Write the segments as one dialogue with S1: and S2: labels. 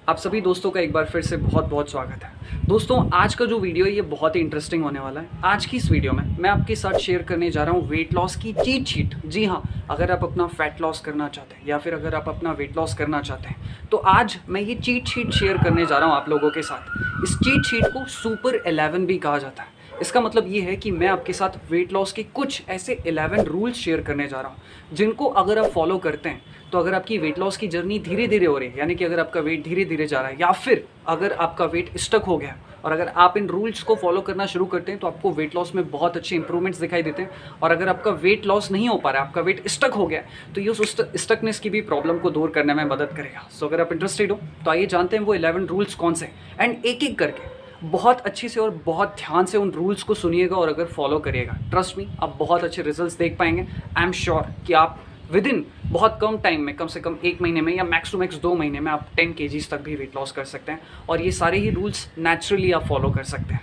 S1: आप सभी दोस्तों का एक बार फिर से बहुत बहुत स्वागत है। दोस्तों, आज का जो वीडियो है ये बहुत ही इंटरेस्टिंग होने वाला है। आज की इस वीडियो में मैं आपके साथ शेयर करने जा रहा हूँ वेट लॉस की चीट शीट। जी हाँ, अगर आप अपना फैट लॉस करना चाहते हैं या फिर अगर आप अपना वेट लॉस करना चाहते हैं तो आज मैं ये चीट शीट शेयर करने जा रहा हूँ आप लोगों के साथ। इस चीट शीट को सुपर 11 भी कहा जाता है। इसका मतलब ये है कि मैं आपके साथ वेट लॉस के कुछ ऐसे 11 रूल्स शेयर करने जा रहा हूँ जिनको अगर आप फॉलो करते हैं तो अगर आपकी वेट लॉस की जर्नी धीरे धीरे हो रही है, यानी कि अगर आपका वेट धीरे धीरे जा रहा है या फिर अगर आपका वेट स्टक हो गया और अगर आप इन रूल्स को फॉलो करना शुरू करते हैं तो आपको वेट लॉस में बहुत अच्छे इंप्रूवमेंट्स दिखाई देते हैं। और अगर आपका वेट लॉस नहीं हो पा रहा है, आपका वेट स्टक हो गया तो ये उस स्टकनेस की भी प्रॉब्लम को दूर करने में मदद करेगा। सो अगर आप इंटरेस्टेड हो तो आइए जानते हैं वो 11 रूल्स कौन से हैं एंड एक एक करके बहुत अच्छे से और बहुत ध्यान से उन रूल्स को सुनिएगा और अगर फॉलो करिएगा, ट्रस्ट मी, आप बहुत अच्छे रिजल्ट्स देख पाएंगे। आई एम श्योर कि आप विद इन बहुत कम टाइम में, कम से कम 1 महीने में या मैक्स टू मैक्स 2 महीने में आप 10 kgs तक भी वेट लॉस कर सकते हैं और ये सारे ही रूल्स नेचुरली आप फॉलो कर सकते हैं।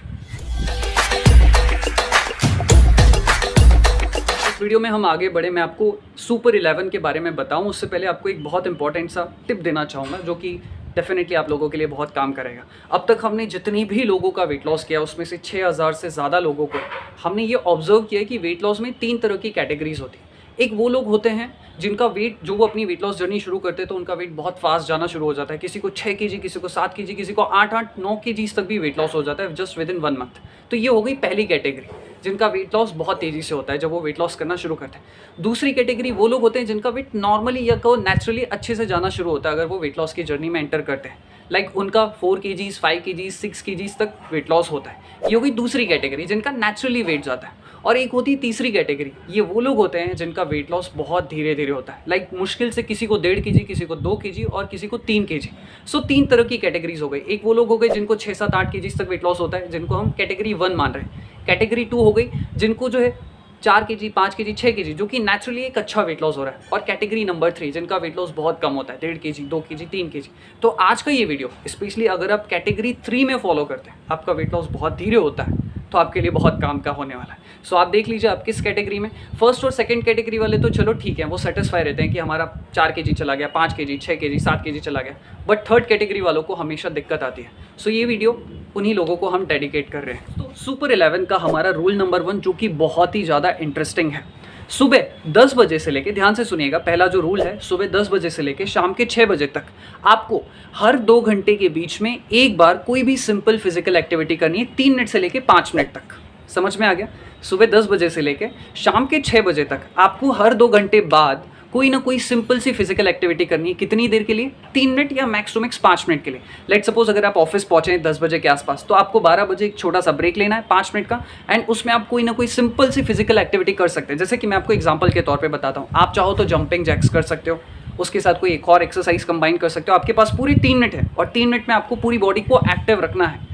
S1: इस वीडियो में हम आगे बढ़े, मैं आपको सुपर 11 के बारे में बताऊं उससे पहले आपको एक बहुत इंपॉर्टेंट सा टिप देना चाहूँगा जो कि डेफिनेटली आप लोगों के लिए बहुत काम करेगा। अब तक हमने जितनी भी लोगों का वेट लॉस किया उसमें से 6000 से ज़्यादा लोगों को हमने ये ऑब्जर्व किया है कि वेट लॉस में 3 तरह की कैटेगरीज होती है। एक वो लोग होते हैं जिनका वेट, जो वो अपनी वेट लॉस जर्नी शुरू करते हैं तो उनका वेट बहुत फास्ट जाना शुरू हो जाता है। किसी को 6 kg, किसी को 7 kg, किसी को 8-9 kg तक भी वेट लॉस हो जाता है जस्ट विद इन 1 मंथ। तो ये हो गई पहली कैटेगरी जिनका वेट लॉस बहुत तेज़ी से होता है जब वो वेट लॉस करना शुरू करते हैं। दूसरी कैटेगरी वो लोग होते हैं जिनका वेट नॉर्मली या को नेचुरली अच्छे से जाना शुरू होता है अगर वो वेट लॉस की जर्नी में एंटर करते हैं। लाइक उनका 4 kgs, 5 kgs, 6 kgs तक वेट लॉस होता है। ये हो गई दूसरी कैटेगरी जिनका नेचुरली वेट जाता है। और एक होती है तीसरी कैटेगरी, ये वो लोग होते हैं जिनका वेट लॉस बहुत धीरे धीरे होता है। लाइक मुश्किल से किसी को 1.5 kg, किसी को 2 kg और किसी को 3 kg। सो 3 तरह की कैटेगरीज हो गई। एक वो लोग हो गए जिनको 6-7-8 kg तक वेट लॉस होता है, जिनको हम कैटेगरी 1 मान रहे हैं। कैटेगरी 2 हो गई जिनको जो है 4 kg, 5 kg, 6 kg, जो कि नेचुरली एक अच्छा वेट लॉस हो रहा है। और कैटेगरी नंबर 3 जिनका वेट लॉस बहुत कम होता है, 1.5 kg, 2 kg, 3 kg। तो आज का ये वीडियो स्पेशली अगर आप कैटेगरी 3 में फॉलो करते हैं, आपका वेट लॉस बहुत धीरे होता है, तो आपके लिए बहुत काम का होने वाला है। सो आप देख लीजिए आप किस कैटेगरी में। फर्स्ट और सेकंड कैटेगरी वाले तो चलो ठीक है, वो सेटिस्फाई रहते हैं कि हमारा 4 kg चला गया, 5 kg, 6 kg, 7 kg चला गया। बट थर्ड कैटेगरी वालों को हमेशा दिक्कत आती है। सो ये वीडियो उन्हीं लोगों को हम डेडिकेट कर रहे हैं। तो सुपर 11 का हमारा रूल नंबर 1 जो कि बहुत ही ज़्यादा इंटरेस्टिंग है, सुबह 10 बजे से लेके, ध्यान से सुनिएगा, पहला जो रूल है सुबह 10 बजे से लेके शाम के 6 बजे तक आपको हर 2 घंटे के बीच में एक बार कोई भी सिंपल फिजिकल एक्टिविटी करनी है, 3 मिनट से लेके 5 मिनट तक। समझ में आ गया? सुबह 10 बजे से लेके शाम के 6 बजे तक आपको हर 2 घंटे बाद कोई ना कोई सिंपल सी फिजिकल एक्टिविटी करनी है। कितनी देर के लिए? 3 मिनट या मैक्स टू मैक्स 5 मिनट के लिए। लेट सपोज अगर आप ऑफिस पहुंचे हैं 10 बजे के आसपास, तो आपको 12 बजे एक छोटा सा ब्रेक लेना है 5 मिनट का, एंड उसमें आप कोई ना कोई सिंपल सी फिजिकल एक्टिविटी कर सकते हैं। जैसे कि मैं आपको एग्जाम्पल के तौर पर बताता हूँ, आप चाहो तो जंपिंग जैक्स कर सकते हो, उसके साथ कोई एक और एक्सरसाइज कंबाइन कर सकते हो। आपके पास पूरी 3 मिनट है और 3 मिनट में आपको पूरी बॉडी को एक्टिव रखना है।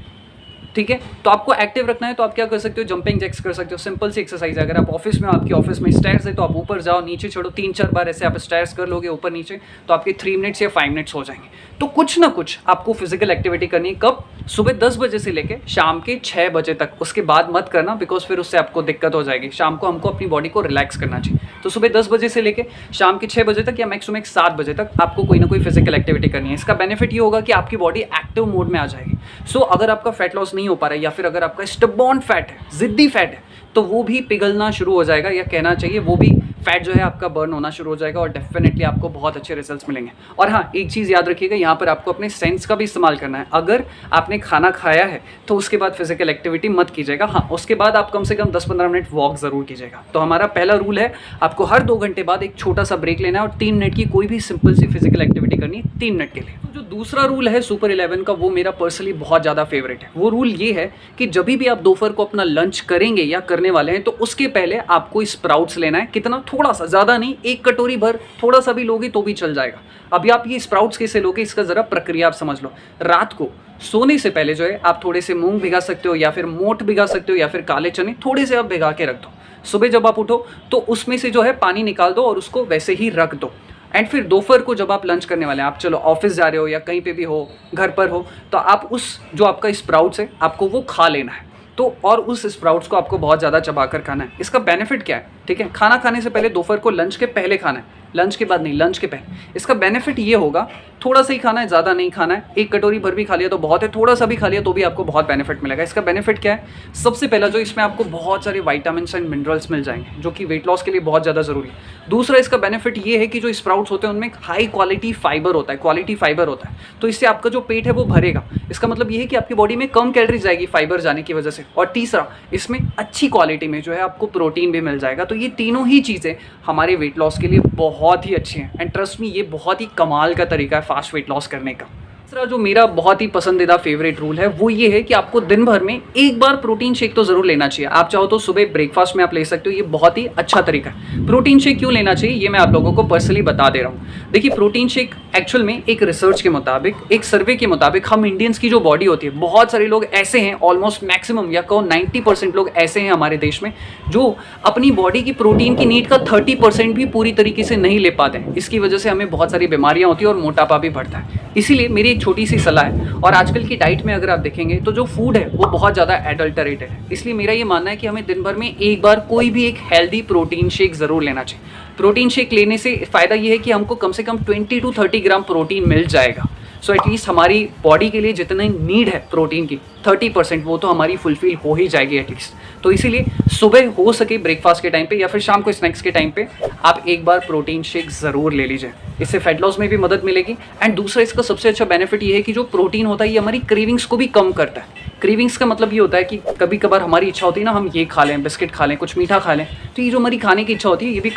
S1: ठीक है, तो आपको एक्टिव रखना है तो आप क्या कर सकते हो? जंपिंग जैक्स कर सकते हो, सिंपल सी एक्सरसाइज है। अगर आप ऑफिस में, आपके ऑफिस में स्टेयर्स है तो आप ऊपर जाओ, नीचे छोड़ो, 3-4 बार ऐसे आप स्टेयर्स कर लोगे ऊपर नीचे, तो आपके 3 मिनट्स या 5 मिनट्स हो जाएंगे। तो कुछ ना कुछ आपको फिजिकल एक्टिविटी करनी है। कब? सुबह 10 बजे से लेके शाम के 6 बजे तक। उसके बाद मत करना, बिकॉज फिर उससे आपको दिक्कत हो जाएगी। शाम को हमको अपनी बॉडी को रिलैक्स करना चाहिए। तो सुबह 10 बजे से लेके शाम के 6 बजे तक या मैक्स टू मैक्स 7 बजे तक आपको कोई ना कोई फिजिकल एक्टिविटी करनी है। इसका बेनिफिट ये होगा कि आपकी बॉडी एक्टिव मोड में आ जाएगी। सो अगर आपका फैट लॉस नहीं हो पा रहा है या फिर अगर आपका स्टबॉर्न फैट है, जिद्दी फैट है, तो वो भी पिघलना शुरू हो जाएगा, या कहना चाहिए वो भी फैट जो है आपका बर्न होना शुरू हो जाएगा और डेफिनेटली आपको बहुत अच्छे रिजल्ट्स मिलेंगे। और हाँ, एक चीज़ याद रखिएगा, यहाँ पर आपको अपने सेंस का भी इस्तेमाल करना है। अगर आपने खाना खाया है तो उसके बाद फिजिकल एक्टिविटी मत कीजिएगा। हाँ, उसके बाद आप कम से कम 10-15 मिनट वॉक ज़रूर कीजिएगा। तो हमारा पहला रूल है, आपको हर 2 घंटे बाद एक छोटा सा ब्रेक लेना है और 3 मिनट की कोई भी सिंपल सी फिजिकल एक्टिविटी करनी है 3 मिनट के लिए। तो जो दूसरा रूल है सुपर 11 का, वो मेरा पर्सनली बहुत ज़्यादा फेवरेट है। वो रूल ये है कि जब भी आप दोपहर को अपना लंच करेंगे या करने वाले हैं तो उसके पहले आपको स्प्राउट्स लेना है। कितना? थोड़ा सा, ज़्यादा नहीं, 1 कटोरी भर, थोड़ा सा भी लोगे तो भी चल जाएगा। अभी आप ये स्प्राउट्स कैसे लोगे, इसका ज़रा प्रक्रिया आप समझ लो। रात को सोने से पहले जो है आप थोड़े से मूंग भिगा सकते हो या फिर मोठ भिगा सकते हो या फिर काले चने थोड़े से आप भिगा के रख दो। सुबह जब आप उठो तो उसमें से जो है पानी निकाल दो और उसको वैसे ही रख दो। एंड फिर दोपहर को जब आप लंच करने वाले हैं, आप चलो ऑफिस जा रहे हो या कहीं पे भी हो, घर पर हो, तो आप उस जो आपका स्प्राउट्स है आपको वो खा लेना है। तो और उस स्प्राउट्स को आपको बहुत ज़्यादा चबा कर खाना है। इसका बेनिफिट क्या है? ठीक है, खाना खाने से पहले दोपहर को, लंच के पहले खाना है, लंच के बाद नहीं, लंच के पहले। इसका बेनिफिट ये होगा थोड़ा सा ही खाना है, ज़्यादा नहीं खाना है। एक कटोरी भर भी खा लिया तो बहुत है, थोड़ा सा भी खा लिया तो भी आपको बहुत बेनिफिट मिलेगा। इसका बेनिफिट क्या है? सबसे पहला जो इसमें आपको बहुत सारे विटामिन्स एंड मिनरल्स मिल जाएंगे जो कि वेट लॉस के लिए बहुत ज़्यादा ज़रूरी है। दूसरा इसका बेनिफिट ये है कि जो स्प्राउट्स होते हैं उनमें हाई क्वालिटी फाइबर होता है, क्वालिटी फाइबर होता है, तो इससे आपका जो पेट है वो भरेगा। इसका मतलब ये है कि आपकी बॉडी में कम कैलोरीज जाएगी फाइबर जाने की वजह से। और तीसरा, इसमें अच्छी क्वालिटी में जो है आपको प्रोटीन भी मिल जाएगा। तो ये तीनों ही चीज़ें हमारे वेट लॉस के लिए बहुत ही अच्छी हैं एंड ट्रस्ट मी, ये बहुत ही कमाल का तरीका है फास्ट वेट लॉस करने का। तीसरा जो मेरा बहुत ही पसंदीदा फेवरेट रूल है वो ये है कि आपको दिन भर में एक बार प्रोटीन शेक तो ज़रूर लेना चाहिए। आप चाहो तो सुबह ब्रेकफास्ट में आप ले सकते हो, ये बहुत ही अच्छा तरीका है। प्रोटीन शेक क्यों लेना चाहिए ये मैं आप लोगों को पर्सनली बता दे रहा हूँ। देखिए, प्रोटीन शेक एक्चुअल में एक रिसर्च के मुताबिक, एक सर्वे के मुताबिक, हम इंडियंस की जो बॉडी होती है, बहुत सारे लोग ऐसे हैं, ऑलमोस्ट मैक्सिमम या कहो 90% लोग ऐसे हैं हमारे देश में जो अपनी बॉडी की प्रोटीन की नीड का 30% भी पूरी तरीके से नहीं ले पाते हैं। इसकी वजह से हमें बहुत सारी बीमारियां होती हैं और मोटापा भी बढ़ता है। इसीलिए मेरी एक छोटी सी सलाह है, और आजकल की डाइट में अगर आप देखेंगे तो जो फूड है वो बहुत ज़्यादा एडल्टरेटेड है। इसलिए मेरा ये मानना है कि हमें दिन भर में एक बार कोई भी एक हेल्दी प्रोटीन शेक ज़रूर लेना चाहिए। प्रोटीन शेक लेने से फ़ायदा ये है कि हमको कम से कम 20 to 30 ग्राम प्रोटीन मिल जाएगा। सो एटलीस्ट हमारी बॉडी के लिए जितनी नीड है प्रोटीन की 30% वो तो हमारी फुलफिल हो ही जाएगी एटलीस्ट। तो इसीलिए सुबह हो सके ब्रेकफास्ट के टाइम पे या फिर शाम को स्नैक्स के टाइम पे आप एक बार प्रोटीन शेक ज़रूर ले लीजिए। इससे फैट लॉस में भी मदद मिलेगी। एंड दूसरा इसका सबसे अच्छा बेनिफिट ये है कि जो प्रोटीन होता है ये हमारी क्रेविंग्स को भी कम करता है। क्रेविंग्स का मतलब ये होता है कि कभी कभार हमारी इच्छा होती है ना, हम ये खा लें, बिस्किट खा लें, कुछ मीठा खा लें, तो ये जो हमारी खाने की इच्छा होती है ये भी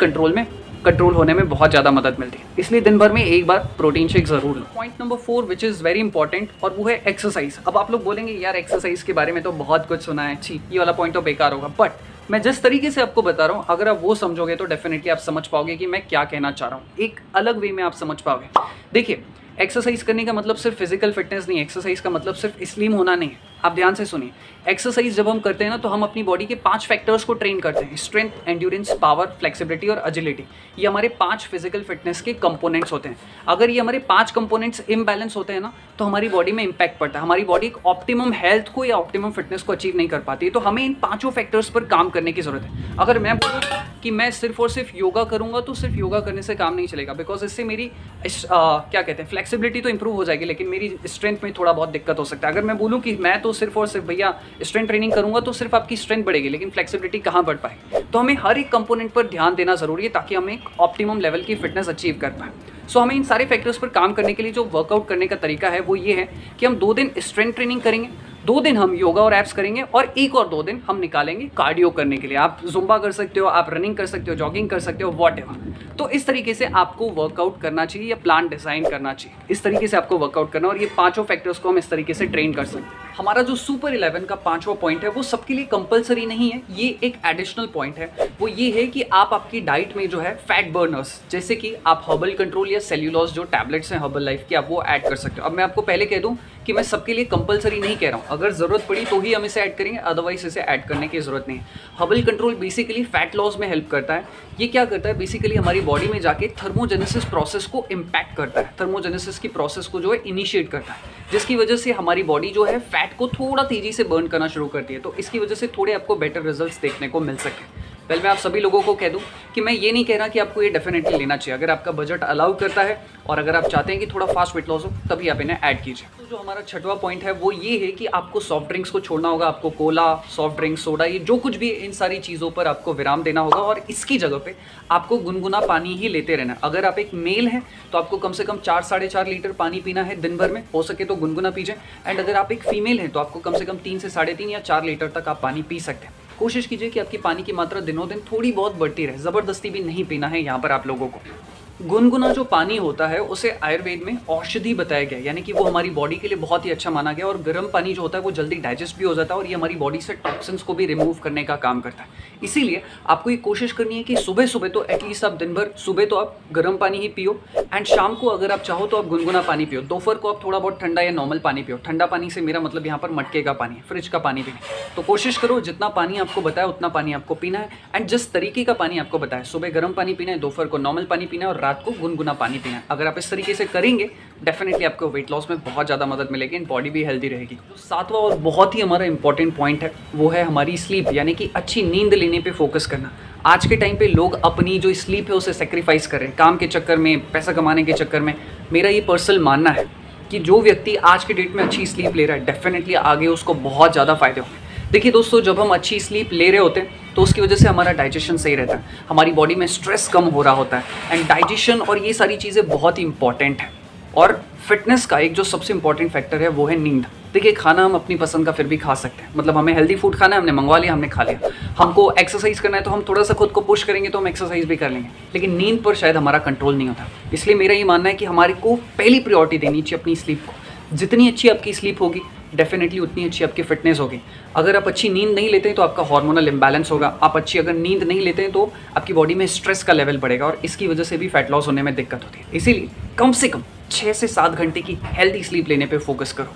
S1: कंट्रोल होने में बहुत ज़्यादा मदद मिलती है। इसलिए दिन भर में एक बार प्रोटीन शेक ज़रूर लो। Point number 4 which is very important, और वो है एक्सरसाइज। अब आप लोग बोलेंगे यार एक्सरसाइज के बारे में तो बहुत कुछ सुना है, छी ये वाला पॉइंट तो बेकार होगा। बट मैं जिस तरीके से आपको बता रहा हूँ, अगर आप वो समझोगे तो डेफिनेटली आप समझ पाओगे कि मैं क्या कहना चाह रहा हूँ। एक अलग वे में आप समझ पाओगे। देखिए, एक्सरसाइज करने का मतलब सिर्फ फिजिकल फिटनेस नहीं है, एक्सरसाइज का मतलब सिर्फ स्लिम होना नहीं है। आप ध्यान से सुनिए, एक्सरसाइज जब हम करते हैं ना तो हम अपनी बॉडी के 5 फैक्टर्स को ट्रेन करते हैं। स्ट्रेंथ, एंड्योरेंस, पावर, फ्लेक्सिबिलिटी और एजिलिटी। ये हमारे 5 फिजिकल फिटनेस के कंपोनेंट्स होते हैं। अगर ये हमारे 5 कंपोनेंट्स इम्बैलेंस होते हैं ना तो हमारी बॉडी में इंपैक्ट पड़ता है। हमारी बॉडी एक ऑप्टिमम हेल्थ को या ऑप्टिमम फिटनेस को अचीव नहीं कर पाती है। तो हमें इन 5 फैक्टर्स पर काम करने की जरूरत है। अगर मैं बोलूँ कि मैं सिर्फ और सिर्फ योगा करूँगा तो सिर्फ योगा करने से काम नहीं चलेगा, बिकॉज इससे मेरी क्या कहते हैं फ्लेक्सिबिलिटी तो इंप्रूव हो जाएगी, लेकिन मेरी स्ट्रेंथ में थोड़ा बहुत दिक्कत हो सकता है। अगर मैं बोलूँ कि मैं तो सिर्फ और सिर्फ भैया स्ट्रेंथ ट्रेनिंग करूंगा तो सिर्फ आपकी स्ट्रेंथ बढ़ेगी, लेकिन फ्लेक्सिबिलिटी कहाँ बढ़ पाएगी। तो हमें हर एक कंपोनेंट पर ध्यान देना जरूरी है ताकि हम एक ऑप्टिमम लेवल की फिटनेस अचीव कर पाए। सो हमें इन सारे फैक्टर्स पर काम करने के लिए जो वर्कआउट करने का तरीका है वो ये है कि हम 2 दिन स्ट्रेंथ ट्रेनिंग करेंगे, 2 दिन हम योगा और एब्स करेंगे, और 1 और 2 दिन हम निकालेंगे कार्डियो करने के लिए। आप जुम्बा कर सकते हो, आप रनिंग कर सकते हो, जॉगिंग कर सकते हो, व्हाटएवर। तो इस तरीके से आपको वर्कआउट करना चाहिए या प्लान डिज़ाइन करना चाहिए। इस तरीके से आपको वर्कआउट करना, और ये 5 फैक्टर्स को हम इस तरीके से ट्रेन कर सकते हैं। हमारा जो सुपर 11 का 5वां पॉइंट है वो सबके लिए कंपलसरी नहीं है, ये एक एडिशनल पॉइंट है। वो ये है कि आप आपकी डाइट में जो है फैट बर्नर्स, जैसे कि आप हर्बल कंट्रोल या सेल्यूलोज जो टैबलेट्स हैं हर्बल लाइफ की, आप वो ऐड कर सकते हो। अब मैं आपको पहले कह दूं कि मैं सबके लिए कंपलसरी नहीं कह रहा हूँ, अगर ज़रूरत पड़ी तो ही हम इसे ऐड करेंगे, अदरवाइज इसे ऐड करने की ज़रूरत नहीं है। Herbal control basically fat loss में हेल्प करता है। ये क्या करता है, बेसिकली हमारी बॉडी में जाके थर्मोजेनेसिस प्रोसेस को इम्पैक्ट करता है, थर्मोजेनेसिस की प्रोसेस को जो है इनिशिएट करता है, जिसकी वजह से हमारी बॉडी जो है फैट को थोड़ा तेज़ी से बर्न करना शुरू करती है। तो इसकी वजह से थोड़े आपको बेटर रिजल्ट्स देखने को मिल सके। पहले मैं आप सभी लोगों को कह दूं कि मैं ये नहीं कह रहा कि आपको ये डेफिनेटली लेना चाहिए। अगर आपका बजट अलाउ करता है और अगर आप चाहते हैं कि थोड़ा फास्ट वेट लॉस हो तभी आप इन्हें ऐड कीजिए। तो जो हमारा 6वां पॉइंट है वो ये है कि आपको सॉफ्ट ड्रिंक्स को छोड़ना होगा। आपको कोला, सॉफ्ट ड्रिंक, सोडा, ये जो कुछ भी, इन सारी चीज़ों पर आपको विराम देना होगा, और इसकी जगह पे आपको गुनगुना पानी ही लेते रहना। अगर आप एक मेल हैं तो आपको कम से कम 4 साढ़े 4 लीटर पानी पीना है दिन भर में, हो सके तो गुनगुना पीजिए। एंड अगर आप एक फीमेल हैं तो आपको कम से कम 3 से 3.5 या 4 लीटर तक आप पानी पी सकते हैं। कोशिश कीजिए कि आपकी पानी की मात्रा दिनों दिन थोड़ी बहुत बढ़ती रहे, ज़बरदस्ती भी नहीं पीना है यहाँ पर आप लोगों को। गुनगुना जो पानी होता है उसे आयुर्वेद में औषधि बताया गया, यानी कि वो हमारी बॉडी के लिए बहुत ही अच्छा माना गया। और गर्म पानी जो होता है वो जल्दी डाइजेस्ट भी हो जाता है और ये हमारी बॉडी से टॉक्सिन्स को भी रिमूव करने का काम करता है। इसीलिए आपको ये कोशिश करनी है कि सुबह सुबह तो एटलीस्ट आप दिन भर, सुबह तो आप गर्म पानी ही पियो, एंड शाम को अगर आप चाहो तो आप गुनगुना पानी पियो। दोपहर को आप थोड़ा बहुत ठंडा या नॉर्मल पानी पियो। ठंडा पानी से मेरा मतलब यहाँ पर मटके का पानी, फ्रिज का पानी भी नहीं। तो कोशिश करो जितना पानी आपको बताया उतना पानी आपको पीना है, एंड जिस तरीके का पानी आपको बताया, सुबह गर्म पानी पीना है, दोपहर को नॉर्मल पानी पीना है और रात को गुनगुना पानी पीना है। अगर आप इस तरीके से करेंगे डेफिनेटली आपको वेट लॉस में बहुत ज़्यादा मदद मिलेगी, बॉडी भी हेल्दी रहेगी। जो 7वां और बहुत ही हमारा इंपॉर्टेंट पॉइंट है वो है हमारी स्लीप, यानी कि अच्छी नींद लेने पे फोकस करना। आज के टाइम पे लोग अपनी जो स्लीप है उसे सेक्रीफाइस कर रहे हैं काम के चक्कर में, पैसा कमाने के चक्कर में। मेरा ये पर्सनल मानना है कि जो व्यक्ति आज के डेट में अच्छी स्लीप ले रहा है डेफिनेटली आगे उसको बहुत ज़्यादा फ़ायदे होंगे। देखिए दोस्तों, जब हम अच्छी स्लीप ले रहे होते हैं तो उसकी वजह से हमारा डाइजेशन सही रहता है, हमारी बॉडी में स्ट्रेस कम हो रहा होता है एंड डाइजेशन और ये सारी चीज़ें बहुत ही इंपॉर्टेंट हैं। और फिटनेस का एक जो सबसे इंपॉर्टेंट फैक्टर है वो है नींद। देखिए, खाना हम अपनी पसंद का फिर भी खा सकते हैं, मतलब हमें हेल्दी फूड खाना है, हमने मंगवा लिया, हमने खा लिया। हमको एक्सरसाइज करना है तो हम थोड़ा सा खुद को पुश करेंगे तो हम एक्सरसाइज भी कर लेंगे, लेकिन नींद पर शायद हमारा कंट्रोल नहीं होता। इसलिए मेरा ये मानना है कि हमारे को पहली प्रायोरिटी देनी चाहिए अपनी स्लीप को। जितनी अच्छी आपकी स्लीप होगी डेफिनेटली उतनी अच्छी आपकी फिटनेस होगी। अगर आप अच्छी नींद नहीं लेते हैं तो आपका हार्मोनल इम्बैलेंस होगा। आप अच्छी अगर नींद नहीं लेते हैं तो आपकी बॉडी में स्ट्रेस का लेवल बढ़ेगा और इसकी वजह से भी फैट लॉस होने में दिक्कत होती है। इसीलिए कम से कम 6 से 7 घंटे की हेल्दी स्लीप लेने पे फोकस करो।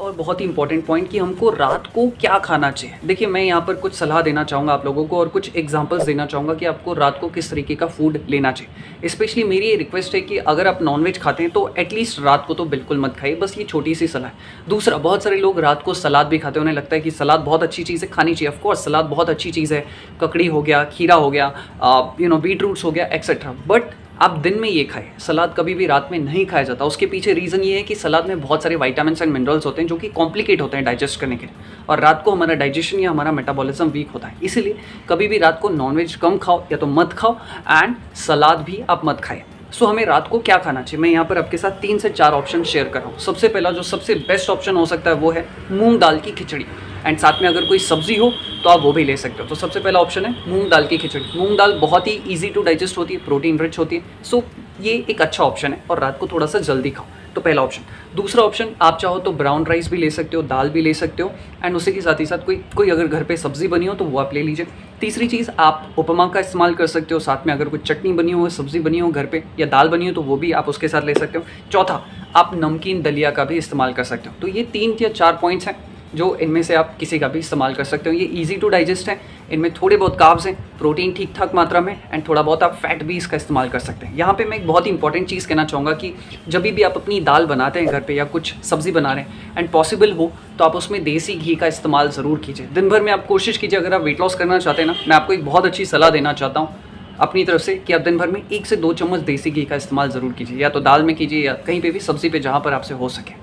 S1: और बहुत ही इंपॉर्टेंट पॉइंट कि हमको रात को क्या खाना चाहिए। देखिए, मैं यहाँ पर कुछ सलाह देना चाहूँगा आप लोगों को और कुछ एग्जांपल्स देना चाहूँगा कि आपको रात को किस तरीके का फूड लेना चाहिए। स्पेशली मेरी ये रिक्वेस्ट है कि अगर आप नॉनवेज खाते हैं तो एटलीस्ट रात को तो बिल्कुल मत खाइए, बस ये छोटी सी सलाह है। दूसरा, बहुत सारे लोग रात को सलाद भी खाते हैं, उन्हें लगता है कि सलाद बहुत अच्छी चीज़ है, खानी चाहिए। ऑफकोर्स सलाद बहुत अच्छी चीज़ है, ककड़ी हो गया, खीरा हो गया, बीट रूट्स हो गया एक्सेट्रा, बट आप दिन में ये खाएं। सलाद कभी भी रात में नहीं खाया जाता। उसके पीछे रीज़न ये है कि सलाद में बहुत सारे विटामिन्स एंड मिनरल्स होते हैं जो कि कॉम्प्लिकेट होते हैं डाइजेस्ट करने के लिए, और रात को हमारा डाइजेशन या हमारा मेटाबॉलिज्म वीक होता है। इसीलिए कभी भी रात को नॉनवेज कम खाओ या तो मत खाओ एंड सलाद भी आप मत खाएं। सो हमें रात को क्या खाना चाहिए, मैं यहाँ पर आपके साथ 3 से 4 ऑप्शन शेयर कर रहा हूँ। सबसे पहला जो सबसे बेस्ट ऑप्शन हो सकता है वो है मूंग दाल की खिचड़ी, एंड साथ में अगर कोई सब्जी हो तो आप वो भी ले सकते हो। तो सबसे पहला ऑप्शन है मूंग दाल की खिचड़ी। मूंग दाल बहुत ही ईजी टू डाइजेस्ट होती है, प्रोटीन रिच होती है, सो ये एक अच्छा ऑप्शन है और रात को थोड़ा सा जल्दी खाओ। तो पहला ऑप्शन। दूसरा ऑप्शन, आप चाहो तो ब्राउन राइस भी ले सकते हो, दाल भी ले सकते हो, एंड उसी के साथ ही साथ कोई अगर घर पे सब्जी बनी हो तो वो आप ले लीजिए। तीसरी चीज़, आप उपमा का इस्तेमाल कर सकते हो, साथ में अगर कोई चटनी बनी हो, सब्जी बनी हो घर पे या दाल बनी हो तो वो भी आप उसके साथ ले सकते हो। चौथा, आप नमकीन दलिया का भी इस्तेमाल कर सकते हो। तो ये 3 या 4 पॉइंट्स हैं जो इनमें से आप किसी का भी इस्तेमाल कर सकते हो। ये इजी टू डाइजेस्ट है, इनमें थोड़े बहुत कार्ब्स हैं, प्रोटीन ठीक ठाक मात्रा में, एंड थोड़ा बहुत आप फैट भी इसका इस्तेमाल कर सकते हैं। यहाँ पे मैं एक बहुत ही इंपॉर्टेंट चीज़ कहना चाहूँगा कि जब भी आप अपनी दाल बनाते हैं घर पे या कुछ सब्ज़ी बना रहे हैं एंड पॉसिबल हो तो आप उसमें देसी घी का इस्तेमाल ज़रूर कीजिए। दिन भर में आप कोशिश कीजिए, अगर आप वेट लॉस करना चाहते हैं ना, मैं आपको एक बहुत अच्छी सलाह देना चाहता हूँ अपनी तरफ से कि आप दिन भर में 1 से 2 चम्मच देसी घी का इस्तेमाल ज़रूर कीजिए, या तो दाल में कीजिए या कहीं पे भी सब्ज़ी पे जहाँ पर आपसे हो सके।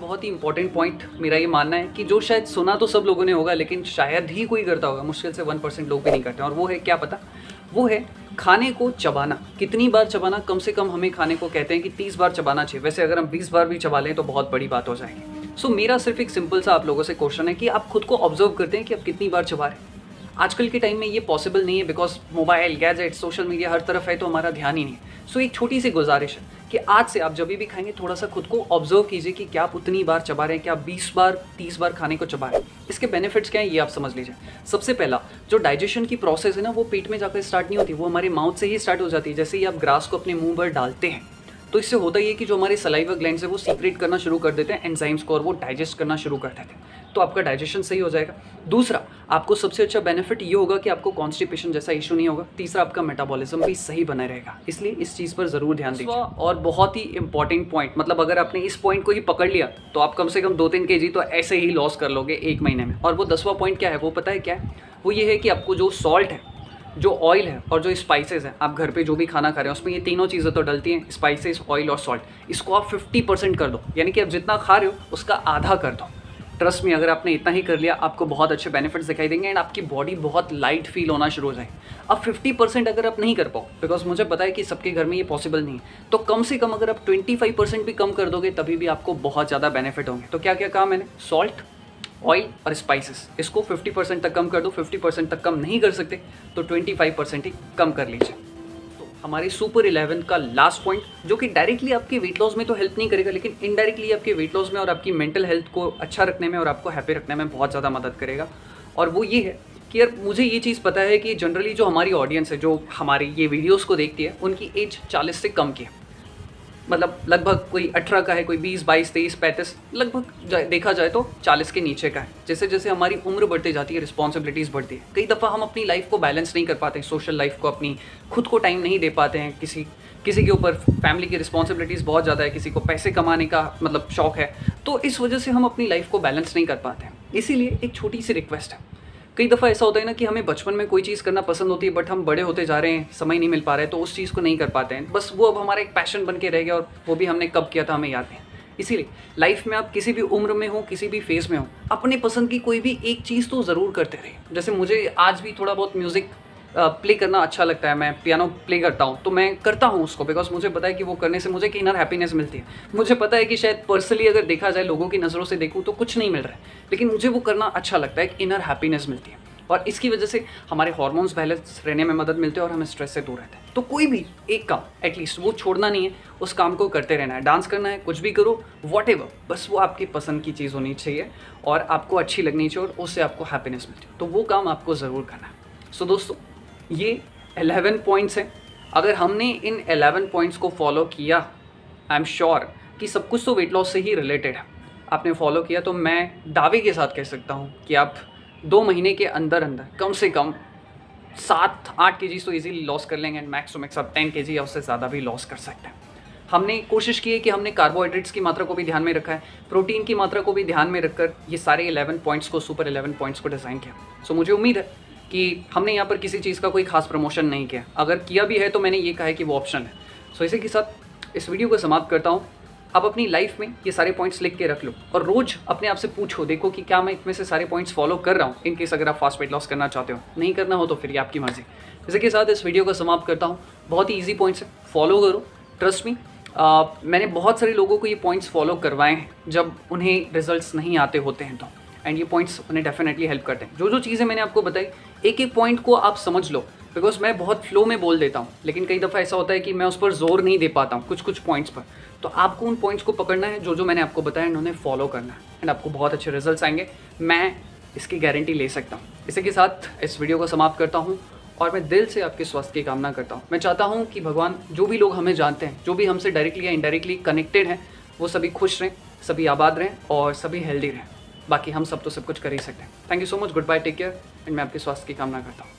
S1: बहुत ही इंपॉर्टेंट पॉइंट मेरा ये मानना है कि जो शायद सुना तो सब लोगों ने होगा लेकिन शायद ही कोई करता होगा, मुश्किल से 1% लोग भी नहीं करते, और वो है क्या पता, वो है खाने को चबाना। कितनी बार चबाना, कम से कम हमें खाने को कहते हैं कि 30 बार चबाना चाहिए। वैसे अगर हम 20 बार भी चबा लें तो बहुत बड़ी बात हो जाएगी। सो मेरा सिर्फ एक सिंपल सा आप लोगों से क्वेश्चन है कि आप खुद को ऑब्जर्व करते हैं कि आप कितनी बार चबा रहे हैं। आजकल के टाइम में ये पॉसिबल नहीं है because mobile, gadget, social media हर तरफ है तो हमारा ध्यान ही नहीं है। सो एक छोटी सी गुजारिश है कि आज से आप जब भी खाएंगे थोड़ा सा खुद को ऑब्जर्व कीजिए कि क्या आप उतनी बार चबा रहे हैं, क्या आप 20 बार 30 बार खाने को चबा रहे हैं। इसके बेनिफिट्स क्या हैं ये आप समझ लीजिए। सबसे पहला, जो डाइजेशन की प्रोसेस है ना, वो पेट में जाकर स्टार्ट नहीं होती, वो हमारे माउथ से ही स्टार्ट हो जाती है। जैसे ही आप ग्रास को अपने मुंह पर डालते हैं तो इससे होता ही है कि जो हमारे सलाइवा ग्लैंड्स है वो सीक्रेट करना शुरू कर देते हैं एंजाइम्स को, और वो डाइजेस्ट करना शुरू कर देते हैं, तो आपका डाइजेशन सही हो जाएगा। दूसरा, आपको सबसे अच्छा बेनिफिट ये होगा कि आपको कॉन्स्टिपेशन जैसा इशू नहीं होगा। तीसरा, आपका मेटाबॉलिज्म भी सही बने रहेगा, इसलिए इस चीज़ पर ज़रूर ध्यान दीजिए। और बहुत ही इंपॉर्टेंट पॉइंट, मतलब अगर आपने इस पॉइंट को ही पकड़ लिया तो आप कम से कम 2-3 kg तो ऐसे ही लॉस कर लोगे 1 महीने में। और वो 10वां पॉइंट क्या है, वो पता है क्या है, वो ये है कि आपको जो सॉल्ट है, जो ऑयल है और जो स्पाइसेस हैं, आप घर पे जो भी खाना खा रहे हैं उसमें ये तीनों चीज़ें तो डलती हैं, स्पाइसेस, ऑयल और सॉल्ट। इसको आप 50% कर दो, यानी कि आप जितना खा रहे हो उसका आधा कर दो। ट्रस्ट में, अगर आपने इतना ही कर लिया आपको बहुत अच्छे बेनिफिट्स दिखाई देंगे एंड आपकी बॉडी बहुत लाइट फील होना शुरू हो जाएगी। अब 50% अगर आप नहीं कर पाओ, बिकॉज मुझे पता है कि सबके घर में ये पॉसिबल नहीं है, तो कम से कम अगर आप 25% भी कम कर दोगे तभी भी आपको बहुत ज़्यादा बेनिफिट होंगे। तो क्या क्या कहा मैंने, सॉल्ट, ऑयल और स्पाइसेस, इसको 50% तक कम कर दो। 50% तक कम नहीं कर सकते तो 25% ही कम कर लीजिए। तो हमारे सुपर 11 का लास्ट पॉइंट, जो कि डायरेक्टली आपके वेट लॉस में तो हेल्प नहीं करेगा लेकिन इनडायरेक्टली आपके वेट लॉस में और आपकी मेंटल हेल्थ को अच्छा रखने में और आपको हैप्पी रखने में बहुत ज़्यादा मदद करेगा, और वो ये है कि यार मुझे ये चीज़ पता है कि जनरली जो हमारी ऑडियंस है, जो हमारी ये वीडियोज़ को देखती है, उनकी एज 40 से कम की है। मतलब लगभग कोई 18 का है, कोई 20, 22, 23, 35, लगभग देखा जाए तो 40 के नीचे का है। जैसे जैसे हमारी उम्र बढ़ती जाती है, रिस्पॉन्सिबिलिटीज़ बढ़ती है, कई दफ़ा हम अपनी लाइफ को बैलेंस नहीं कर पाते, सोशल लाइफ को, अपनी खुद को टाइम नहीं दे पाते हैं। किसी के ऊपर फैमिली की रिस्पॉन्सिबिलिटीज़ बहुत ज़्यादा है, किसी को पैसे कमाने का मतलब शौक है, तो इस वजह से हम अपनी लाइफ को बैलेंस नहीं कर पाते हैं। इसीलिए एक छोटी सी रिक्वेस्ट है, कई दफ़ा ऐसा होता है ना कि हमें बचपन में कोई चीज़ करना पसंद होती है, बट हम बड़े होते जा रहे हैं, समय नहीं मिल पा रहा है, तो उस चीज़ को नहीं कर पाते हैं। बस वो अब हमारा एक पैशन बन के रह गया, और वो भी हमने कब किया था हमें याद नहीं। इसीलिए लाइफ में आप किसी भी उम्र में हो, किसी भी फेज़ में हो, अपने पसंद की कोई भी एक चीज़ तो ज़रूर करते रहिए। जैसे मुझे आज भी थोड़ा बहुत म्यूज़िक प्ले करना अच्छा लगता है, मैं पियानो प्ले करता हूँ, तो मैं करता हूँ उसको, बिकॉज़ मुझे पता है कि वो करने से मुझे एक इनर हैप्पीनेस मिलती है। मुझे पता है कि शायद पर्सनली अगर देखा जाए, लोगों की नज़रों से देखूँ तो कुछ नहीं मिल रहा है, लेकिन मुझे वो करना अच्छा लगता है, एक इनर हैप्पीनेस मिलती है, और इसकी वजह से हमारे हार्मोन्स बैलेंस रहने में मदद मिलती है और हमें स्ट्रेस से दूर रहते हैं। तो कोई भी एक काम एटलीस्ट वो छोड़ना नहीं है, उस काम को करते रहना है। डांस करना है, कुछ भी करो, व्हाटएवर, बस वो आपकी पसंद की चीज़ होनी चाहिए और आपको अच्छी लगनी चाहिए, और उससे आपको हैप्पीनेस मिलती है, तो वो काम आपको ज़रूर करना है। सो दोस्तों, ये 11 पॉइंट्स हैं। अगर हमने इन 11 पॉइंट्स को फॉलो किया, आई एम श्योर कि सब कुछ तो वेट लॉस से ही रिलेटेड है। आपने फॉलो किया तो मैं दावे के साथ कह सकता हूँ कि आप 2 महीने के अंदर अंदर कम से कम 7-8 केजीज़ तो इजीली लॉस कर लेंगे, एंड मैक्स टू मैक्स आप 10 केजी या उससे ज़्यादा भी लॉस कर सकते हैं। हमने कोशिश की है कि हमने कार्बोहाइड्रेट्स की मात्रा को भी ध्यान में रखा है, प्रोटीन की मात्रा को भी ध्यान में रखकर ये सारे 11 पॉइंट्स को, सुपर 11 पॉइंट्स को डिज़ाइन किया। सो मुझे उम्मीद है कि हमने यहाँ पर किसी चीज़ का कोई खास प्रमोशन नहीं किया। अगर किया भी है तो मैंने ये कहा है कि वो ऑप्शन है। सो इसी के साथ इस वीडियो को समाप्त करता हूँ। आप अपनी लाइफ में ये सारे पॉइंट्स लिख के रख लो, और रोज़ अपने आप से पूछो, देखो कि क्या मैं इनमें से सारे पॉइंट्स फॉलो कर रहा हूँ। इन केस अगर आप फास्ट वेट लॉस करना चाहते हो, नहीं करना हो तो फिर ये आपकी मर्जी। इसी के साथ इस वीडियो को समाप्त करता हूँ। बहुत ही ईजी पॉइंट्स है, फॉलो करो, ट्रस्ट मी। मैंने बहुत सारे लोगों को ये पॉइंट्स फॉलो करवाए हैं जब उन्हें रिजल्ट्स नहीं आते होते हैं, तो एंड ये पॉइंट्स उन्हें डेफिनेटली हेल्प करते हैं। जो जो चीज़ें मैंने आपको बताई, एक एक पॉइंट को आप समझ लो, बिकॉज मैं बहुत फ्लो में बोल देता हूँ, लेकिन कई दफ़ा ऐसा होता है कि मैं उस पर जोर नहीं दे पाता हूँ कुछ पॉइंट्स पर। तो आपको उन पॉइंट्स को पकड़ना है, जो जो मैंने आपको बताया, उन्हें फॉलो करना है, एंड आपको बहुत अच्छे रिजल्ट्स आएंगे। मैं इसकी गारंटी ले सकता हूँ। इसी के साथ इस वीडियो को समाप्त करता हूँ, और मैं दिल से आपके स्वास्थ्य की कामना करता हूँ। मैं चाहता हूँ कि भगवान, जो भी लोग हमें जानते हैं, जो भी हमसे डायरेक्टली या इनडायरेक्टली कनेक्टेड हैं, वो सभी खुश रहें, सभी आबाद रहें और सभी हेल्दी रहें। बाकी हम सब तो सब कुछ कर ही सकते हैं। Thank you so much, good bye, take care, and मैं आपके स्वास्थ्य की कामना करता हूँ।